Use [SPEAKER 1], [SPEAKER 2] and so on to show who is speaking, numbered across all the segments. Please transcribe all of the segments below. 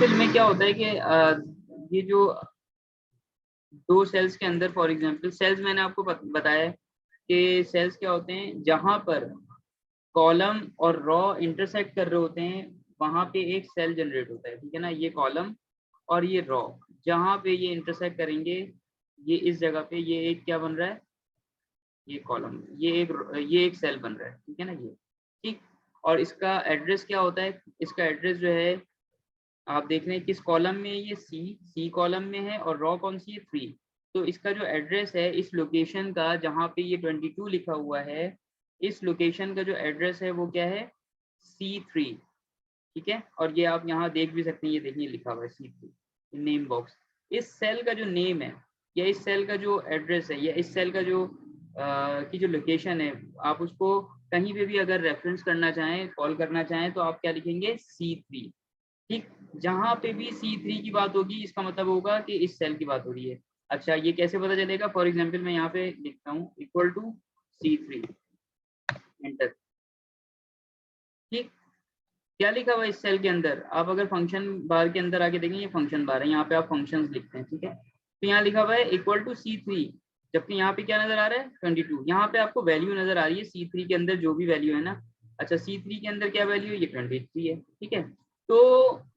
[SPEAKER 1] Excel में क्या होता है कि ये जो दो सेल्स के अंदर, फॉर एग्जांपल सेल्स मैंने आपको बताया कि सेल्स क्या होते हैं, जहां पर कॉलम और रॉ इंटरसेक्ट कर रहे होते हैं वहां पे एक सेल जनरेट होता है, ठीक है ना। ये कॉलम और ये रॉ जहां पे ये इंटरसेक्ट करेंगे, ये इस जगह पे ये एक क्या बन रहा है, ये कॉलम, ये एक सेल बन रहा है, ठीक है ना ये, ठीक। और इसका एड्रेस क्या होता है, इसका एड्रेस जो है आप देख रहे हैं किस कॉलम में है, ये सी कॉलम में है, और रॉ कौन सी है, 3। तो इसका जो एड्रेस है इस लोकेशन का, जहाँ पे ये 22 लिखा हुआ है, इस लोकेशन का जो एड्रेस है वो क्या है, C3, ठीक है। और ये आप यहाँ देख भी सकते हैं, ये देखिए लिखा हुआ है C3 नेम बॉक्स। इस सेल का जो नेम है या इस सेल का जो एड्रेस है या इस सेल का जो की जो लोकेशन है, आप उसको कहीं पे भी अगर रेफरेंस करना चाहें, कॉल करना चाहें, तो आप क्या लिखेंगे, C3, ठीक। जहां पे भी C3 की बात होगी इसका मतलब होगा कि इस सेल की बात हो रही है। अच्छा, ये कैसे पता चलेगा, फॉर एग्जांपल मैं यहाँ पे लिखता हूँ इक्वल टू C3, एंटर, ठीक। क्या लिखा हुआ है इस सेल के अंदर, आप अगर फंक्शन बार के अंदर आके देखें, ये फंक्शन बार है, यहाँ पे आप फंक्शंस लिखते हैं, ठीक है। तो यहाँ लिखा हुआ है इक्वल टू C3, जबकि यहाँ पे क्या नजर आ रहा है, 22। यहाँ पे आपको वैल्यू नजर आ रही है C3 के अंदर जो भी वैल्यू है ना। अच्छा, C3 के अंदर क्या वैल्यू है, ये 23 है, ठीक है। तो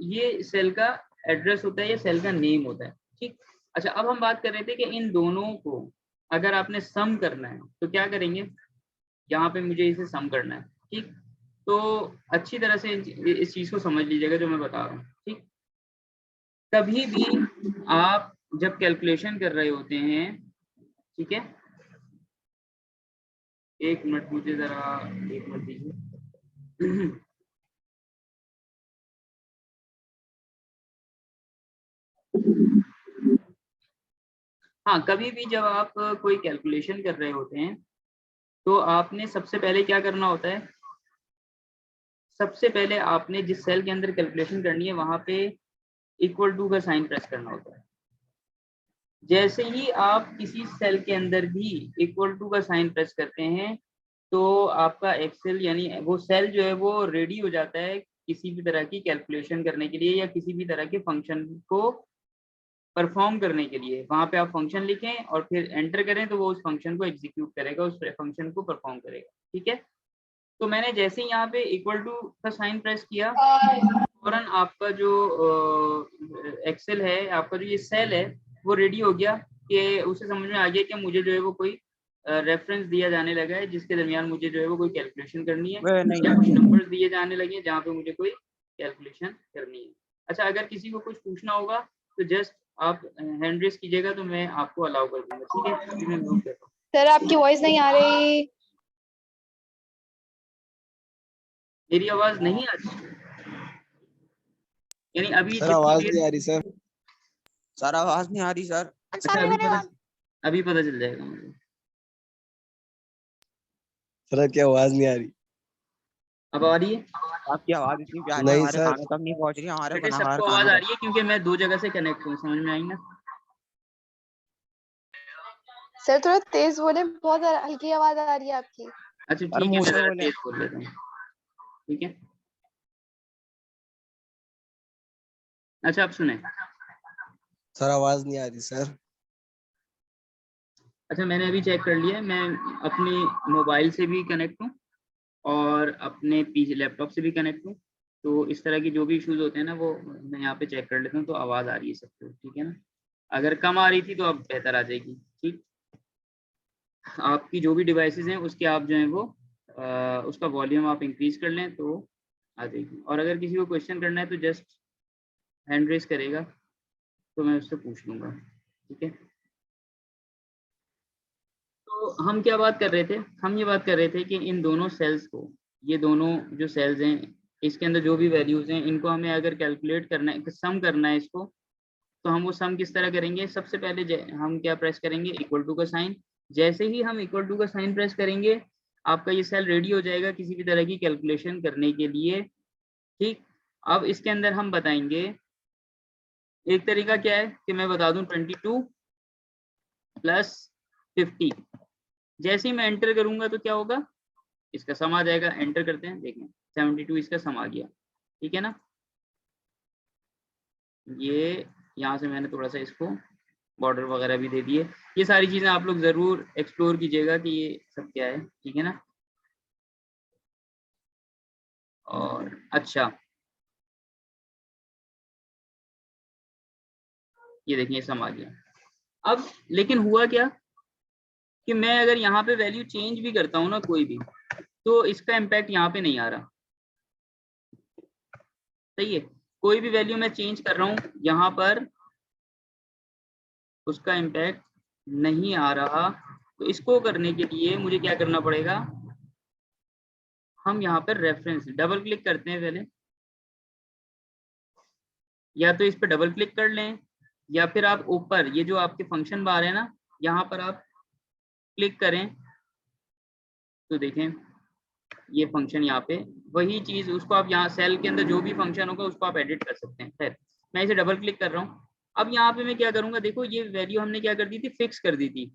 [SPEAKER 1] ये सेल का एड्रेस होता है, ये सेल का नेम होता है, ठीक। अच्छा, अब हम बात कर रहे थे कि इन दोनों को अगर आपने सम करना है तो क्या करेंगे, यहाँ पे मुझे इसे सम करना है, ठीक। तो अच्छी तरह से इस चीज को समझ लीजिएगा जो मैं बता रहा हूँ, ठीक। कभी भी आप जब कैलकुलेशन कर रहे होते हैं, ठीक है, एक मिनट मुझे जरा, एक मिनट दीजिए। हाँ, कभी भी जब आप कोई कैलकुलेशन कर रहे होते हैं तो आपने सबसे पहले क्या करना होता है, सबसे पहले आपने जिस सेल के अंदर कैलकुलेशन करनी है वहां पे इक्वल टू का साइन प्रेस करना होता है। जैसे ही आप किसी सेल के अंदर भी इक्वल टू का साइन प्रेस करते हैं तो आपका एक्सेल यानी वो सेल जो है वो रेडी हो जाता है किसी भी तरह की कैलकुलेशन करने के लिए या किसी भी तरह के फंक्शन को परफॉर्म करने के लिए। वहां पे आप फंक्शन लिखें और फिर एंटर करें तो वो उस फंक्शन को एग्जीक्यूट करेगा, उस फंक्शन को परफॉर्म करेगा, ठीक है। तो मैंने जैसे ही यहाँ पे इक्वल टू का साइन प्रेस किया, फौरन आपका जो एक्सेल है, आपका जो ये सेल है वो रेडी हो गया कि उसे समझ में आ गया कि मुझे जो है वो कोई रेफरेंस दिया जाने लगा है जिसके दरमियान मुझे जो है वो कोई कैलकुलेशन करनी है, या कुछ नंबर्स दिए जाने लगे हैं जहाँ पे मुझे कोई कैलकुलेशन करनी है। अच्छा, अगर किसी को कुछ पूछना होगा तो जस्ट आप हैंड रेस कीजिएगा तो मैं आपको अलाउ कर दूंगा, ठीक है। अभी मैं म्यूट करता हूँ।
[SPEAKER 2] सर आपकी वॉइस नहीं आ रही।
[SPEAKER 1] मेरी आवाज नहीं आ रही, यानी अभी
[SPEAKER 3] सर
[SPEAKER 1] जितनी
[SPEAKER 3] आवाज
[SPEAKER 1] देर,
[SPEAKER 3] नहीं आ रही सर। सर आवाज नहीं आ रही सर।
[SPEAKER 1] अच्छा अभी पता चल जाएगा मुझे।
[SPEAKER 3] सर क्या आवाज नहीं आ रही।
[SPEAKER 1] अब आ रही है?
[SPEAKER 4] आपकी आवाज इतनी प्यारी है,
[SPEAKER 3] नहीं
[SPEAKER 4] हमारे
[SPEAKER 3] सर।
[SPEAKER 4] कानों तक नहीं पहुंच रही, हमारे
[SPEAKER 1] बेटे
[SPEAKER 4] गुनाहगार
[SPEAKER 1] सबको आवाज
[SPEAKER 4] कानों
[SPEAKER 1] आ
[SPEAKER 4] तक।
[SPEAKER 1] रही है क्योंकि मैं दो जगह से कनेक्ट हूँ, समझ में आई ना।
[SPEAKER 2] सर थोड़ा तेज बोले, बहुत हल्की आवाज आ रही है आपकी।
[SPEAKER 1] अच्छा
[SPEAKER 4] सर
[SPEAKER 1] ठीक है,
[SPEAKER 4] मुंह
[SPEAKER 1] मैं
[SPEAKER 4] से
[SPEAKER 1] जरा
[SPEAKER 4] बोले।
[SPEAKER 1] तेज बोल लेता हूँ, ठीक है। अच्छा, आप सुने।
[SPEAKER 3] सर आवाज नहीं आ रही सर।
[SPEAKER 1] अच्छा, मैंने अभी चेक कर लिया, मैं अपनी मोबाइल से भी कनेक्ट हूँ और अपने पीसी लैपटॉप से भी कनेक्ट हूँ। तो इस तरह की जो भी इश्यूज होते हैं ना वो मैं यहाँ पे चेक कर लेता हूँ, तो आवाज़ आ रही है सबको, ठीक है ना। अगर कम आ रही थी तो अब बेहतर आ जाएगी, ठीक। आपकी जो भी डिवाइसेस हैं उसके आप जो है वो उसका वॉल्यूम आप इंक्रीज कर लें तो आ जाएगी। और अगर किसी को क्वेश्चन करना है तो जस्ट हैंड रेस करेगा तो मैं उससे पूछ लूँगा, ठीक है। तो हम क्या बात कर रहे थे, हम ये बात कर रहे थे कि इन दोनों सेल्स को, ये दोनों जो सेल्स हैं इसके अंदर जो भी वैल्यूज हैं इनको हमें अगर कैलकुलेट करना है, सम करना है इसको, तो हम वो सम किस तरह करेंगे। सबसे पहले हम क्या प्रेस करेंगे, इक्वल टू का साइन। जैसे ही हम इक्वल टू का साइन प्रेस करेंगे आपका ये सेल रेडी हो जाएगा किसी भी तरह की कैलकुलेशन करने के लिए, ठीक। अब इसके अंदर हम बताएंगे, एक तरीका क्या है कि मैं बता दूं 22 प्लस 50। जैसे ही मैं एंटर करूंगा तो क्या होगा, इसका सम आ जाएगा। एंटर करते हैं, देखें 72 इसका सम आ गया, ठीक है ना। ये यहाँ से मैंने थोड़ा सा इसको बॉर्डर वगैरह भी दे दिए। ये सारी चीजें आप लोग जरूर एक्सप्लोर कीजिएगा कि ये सब क्या है, ठीक है ना। और अच्छा, ये देखिए सम आ गया। अब लेकिन हुआ क्या कि मैं अगर यहाँ पे वैल्यू चेंज भी करता हूँ ना कोई भी, तो इसका इम्पैक्ट यहाँ पे नहीं आ रहा। सही है, कोई भी वैल्यू मैं चेंज कर रहा हूँ यहाँ पर, उसका इम्पैक्ट नहीं आ रहा। तो इसको करने के लिए मुझे क्या करना पड़ेगा, हम यहाँ पर रेफरेंस डबल क्लिक करते हैं पहले, या तो इस पर डबल क्लिक कर लें, या फिर आप ऊपर ये जो आपके फंक्शन बार है ना, यहाँ पर आप क्लिक करें तो देखें ये फंक्शन यहाँ पे वही चीज, उसको आप यहाँ सेल के अंदर जो भी फंक्शन होगा उसको आप एडिट कर सकते हैं। खैर मैं इसे डबल क्लिक कर रहा हूँ। अब यहाँ पे मैं क्या करूंगा, देखो ये वैल्यू हमने क्या कर दी थी, फिक्स कर दी थी।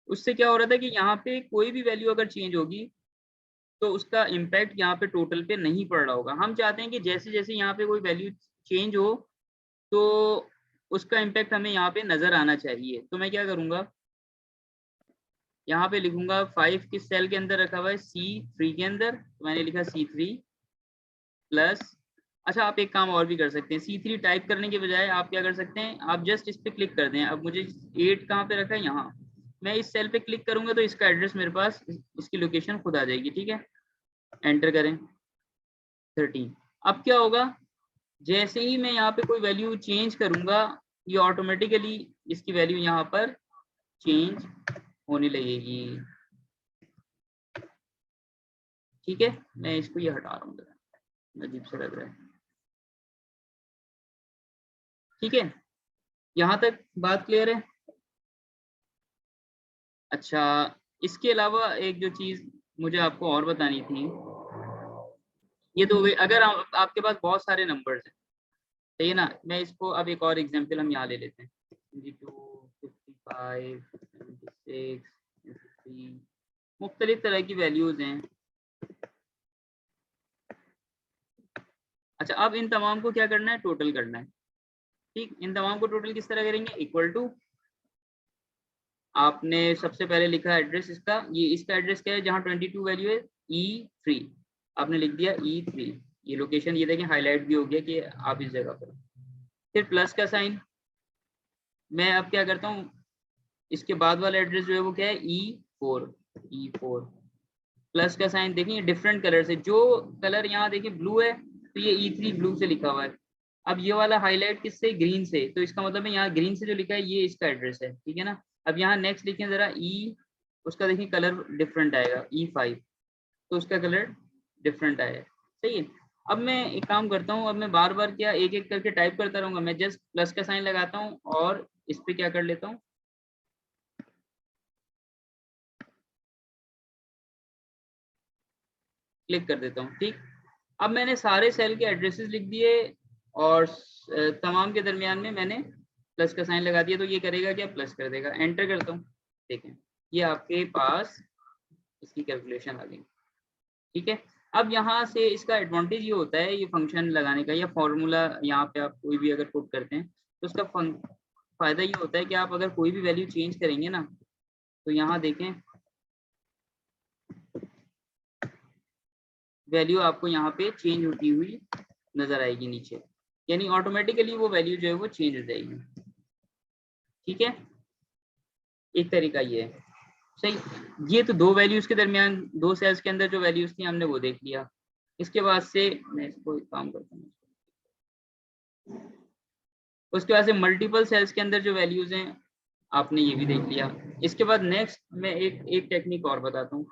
[SPEAKER 1] उससे क्या हो रहा था कि यहाँ पे कोई भी वैल्यू अगर चेंज होगी तो उसका इम्पैक्ट यहाँ पे टोटल पे नहीं पड़ रहा होगा। हम चाहते हैं कि जैसे जैसे यहाँ पे कोई वैल्यू चेंज हो तो उसका इम्पैक्ट हमें यहाँ पे नजर आना चाहिए। तो मैं क्या करूंगा, यहाँ पे लिखूंगा 5 किस सेल के अंदर रखा हुआ है, C3 के अंदर, तो मैंने लिखा C3 प्लस। अच्छा आप एक काम और भी कर सकते हैं, C3 टाइप करने के बजाय आप क्या कर सकते हैं, आप जस्ट इस पे क्लिक कर दें। अब मुझे 8 कहाँ पे रखा है, यहाँ। मैं इस सेल पे क्लिक करूंगा तो इसका एड्रेस मेरे पास, इसकी लोकेशन खुद आ जाएगी, ठीक है। एंटर करें 13। अब क्या होगा, जैसे ही मैं यहाँ पे कोई वैल्यू चेंज करूंगा, ये ऑटोमेटिकली इसकी वैल्यू यहाँ पर चेंज होने लगेगी, ठीक है। मैं इसको ये हटा रहा हूँ, अजीब सा लग रहा है, ठीक है। यहाँ तक बात क्लियर है। अच्छा, इसके अलावा एक जो चीज मुझे आपको और बतानी थी, ये तो अगर आपके पास बहुत सारे नंबर्स हैं, सही है ना। मैं इसको अब एक और एग्जांपल हम यहाँ ले लेते हैं, 22, 55, 76, 53, मुख्तलिफ तरह की वैल्यूज हैं। अच्छा अब इन तमाम को क्या करना है, टोटल करना है, ठीक। इन तमाम को टोटल किस तरह करेंगे, इक्वल टू, आपने सबसे पहले लिखा एड्रेस इसका, ये इसका एड्रेस क्या है जहाँ 22 वैल्यू है, E3, आपने लिख दिया E3। ये लोकेशन ये देखें हाईलाइट भी हो गया कि आप इस जगह पर। फिर प्लस का साइन, मैं अब क्या करता हूँ, इसके बाद वाला एड्रेस जो है वो क्या है, E4 प्लस का साइन। देखिए डिफरेंट कलर से, जो कलर यहाँ देखिए ब्लू है तो ये E3 ब्लू से लिखा हुआ है। अब ये वाला हाईलाइट किससे, ग्रीन से, तो इसका मतलब है यहाँ ग्रीन से जो लिखा है ये इसका एड्रेस है, ठीक है ना। अब यहाँ नेक्स्ट लिखें जरा उसका देखिए कलर डिफरेंट आएगा, E5, तो उसका कलर डिफरेंट आएगा, सही है। अब मैं एक काम करता हूँ, अब मैं बार बार क्या एक एक करके टाइप करता रहूंगा, मैं जस्ट प्लस का साइन लगाता हूँ और इस पे क्या कर लेता हूँ, क्लिक कर देता हूँ, ठीक। अब मैंने सारे सेल के एड्रेसेस लिख दिए और तमाम के दरमियान में मैंने प्लस का साइन लगा दिया, तो ये करेगा क्या, प्लस कर देगा। एंटर करता हूँ, देखें ये आपके पास इसकी कैलकुलेशन आ गई, ठीक है। अब यहाँ से इसका एडवांटेज ये होता है, ये फंक्शन लगाने का या फॉर्मूला यहाँ पे आप कोई भी अगर पुट करते हैं तो उसका फायदा ये होता है कि आप अगर कोई भी वैल्यू चेंज करेंगे ना, तो यहाँ देखें वैल्यू आपको यहाँ पे चेंज होती हुई नजर आएगी नीचे, यानी ऑटोमेटिकली वो वैल्यू जो है वो चेंज हो जाएगी, ठीक है। एक तरीका ये है, सही। ये तो दो वैल्यूज के दरमियान, दो सेल्स के अंदर जो वैल्यूज थी हमने वो देख लिया। इसके बाद से मैं इसको एक काम करता हूँ, उसके बाद से मल्टीपल सेल्स के अंदर जो वैल्यूज हैं आपने ये भी देख लिया। इसके बाद नेक्स्ट मैं एक टेक्निक और बताता हूँ।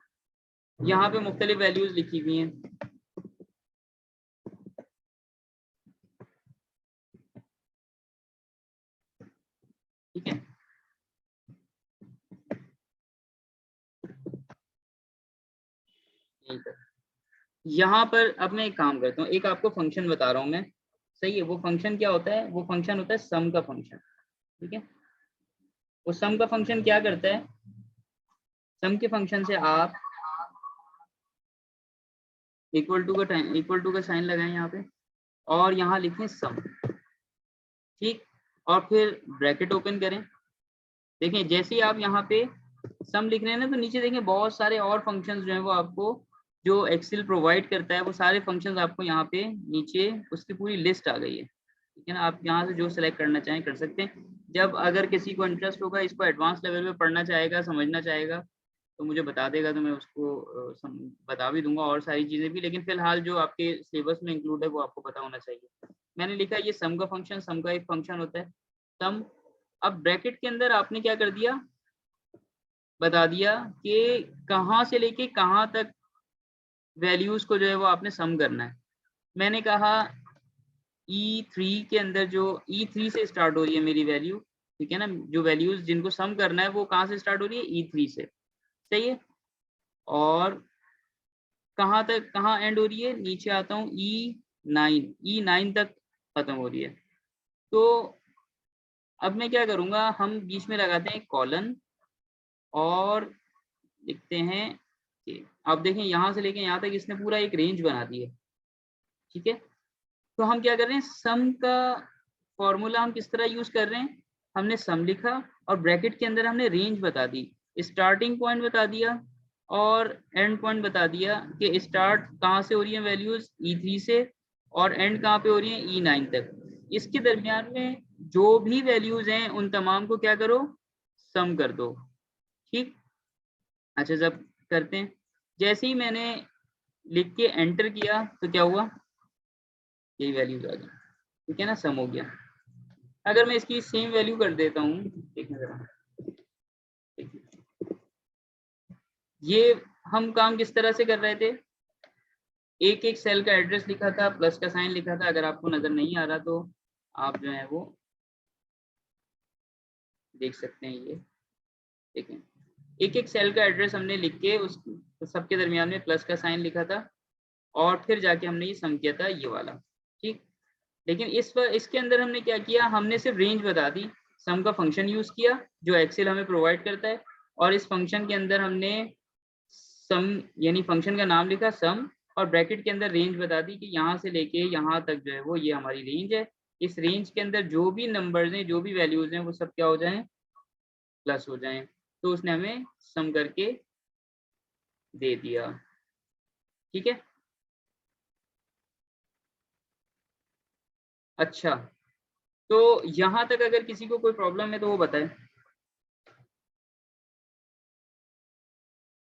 [SPEAKER 1] यहाँ पे मुख्तलिफ वैल्यूज लिखी हुई हैं, ठीक है। यहाँ पर अब मैं एक काम करता हूँ, एक आपको फंक्शन बता रहा हूँ मैं, सही है। वो फंक्शन क्या होता है, वो फंक्शन होता है सम का फंक्शन, ठीक है। वो सम का फंक्शन क्या करता है, सम के फंक्शन से आप इक्वल टू का साइन लगाएं यहाँ पे और यहाँ लिखें सम, ठीक, और फिर ब्रैकेट ओपन करें। देखें जैसे ही आप यहाँ पे सम लिख रहे हैं ना, तो नीचे देखें बहुत सारे और फंक्शंस जो हैं वो आपको, जो एक्सेल प्रोवाइड करता है, वो सारे फंक्शंस आपको यहाँ पे नीचे उसकी पूरी लिस्ट आ गई है। ठीक है ना, आप यहाँ से जो सिलेक्ट करना चाहें कर सकते हैं। जब अगर किसी को इंटरेस्ट होगा, इसको एडवांस लेवल पे पढ़ना चाहेगा, समझना चाहेगा, तो मुझे बता देगा, तो मैं उसको बता भी दूंगा और सारी चीज़ें भी। लेकिन फिलहाल जो आपके सिलेबस में इंक्लूड है वो आपको पता होना चाहिए। मैंने लिखा ये सम का फंक्शन, सम का एक फंक्शन होता है सम। अब ब्रैकेट के अंदर आपने क्या कर दिया, बता दिया कि कहाँ से लेके कहाँ तक वैल्यूज को जो है वो आपने सम करना है। मैंने कहा E3 के अंदर जो E3 से स्टार्ट हो रही है मेरी वैल्यू, ठीक है ना, जो वैल्यूज जिनको सम करना है वो कहाँ से स्टार्ट हो रही है, E3 से, सही है। और कहाँ तक, कहाँ एंड हो रही है, नीचे आता हूँ E9 तक खत्म हो रही है। तो अब मैं क्या करूँगा, हम बीच में लगाते हैं कॉलन और लिखते हैं कि आप देखें यहाँ से लेके यहाँ तक इसने पूरा एक रेंज बना दी है। ठीक है, तो हम क्या कर रहे हैं, सम का फॉर्मूला हम किस तरह यूज कर रहे हैं, हमने सम लिखा और ब्रैकेट के अंदर हमने रेंज बता दी, स्टार्टिंग पॉइंट बता दिया और एंड पॉइंट बता दिया कि स्टार्ट कहाँ से हो रही है वैल्यूज E3 से और एंड कहाँ पे हो रही है E9 तक। इसके दरमियान में जो भी वैल्यूज हैं उन तमाम को क्या करो, सम कर दो। ठीक, अच्छा जब करते हैं, जैसे ही मैंने लिख के एंटर किया तो क्या हुआ, यही वैल्यूज आ गई। ठीक है ना, सम हो गया। अगर मैं इसकी सेम वैल्यू कर देता हूँ, देखना जरा, ये हम काम किस तरह से कर रहे थे, एक एक सेल का एड्रेस लिखा था, प्लस का साइन लिखा था। अगर आपको नजर नहीं आ रहा तो आप जो है वो देख सकते हैं, ये देखें, एक एक सेल का एड्रेस हमने लिख के उस सबके दरमियान में प्लस का साइन लिखा था और फिर जाके हमने ये सम किया था, ये वाला। ठीक, लेकिन इसके अंदर हमने क्या किया, हमने सिर्फ रेंज बता दी, सम का फंक्शन यूज किया जो एक्सेल हमें प्रोवाइड करता है, और इस फंक्शन के अंदर हमने सम यानी फंक्शन का नाम लिखा सम, और ब्रैकेट के अंदर रेंज बता दी कि यहाँ से लेके यहाँ तक जो है वो ये हमारी रेंज है। इस रेंज के अंदर जो भी नंबर्स हैं, जो भी वैल्यूज हैं, वो सब क्या हो जाएं, प्लस हो जाएं। तो उसने हमें सम करके दे दिया। ठीक है, अच्छा, तो यहाँ तक अगर किसी को कोई प्रॉब्लम है तो वो बताए।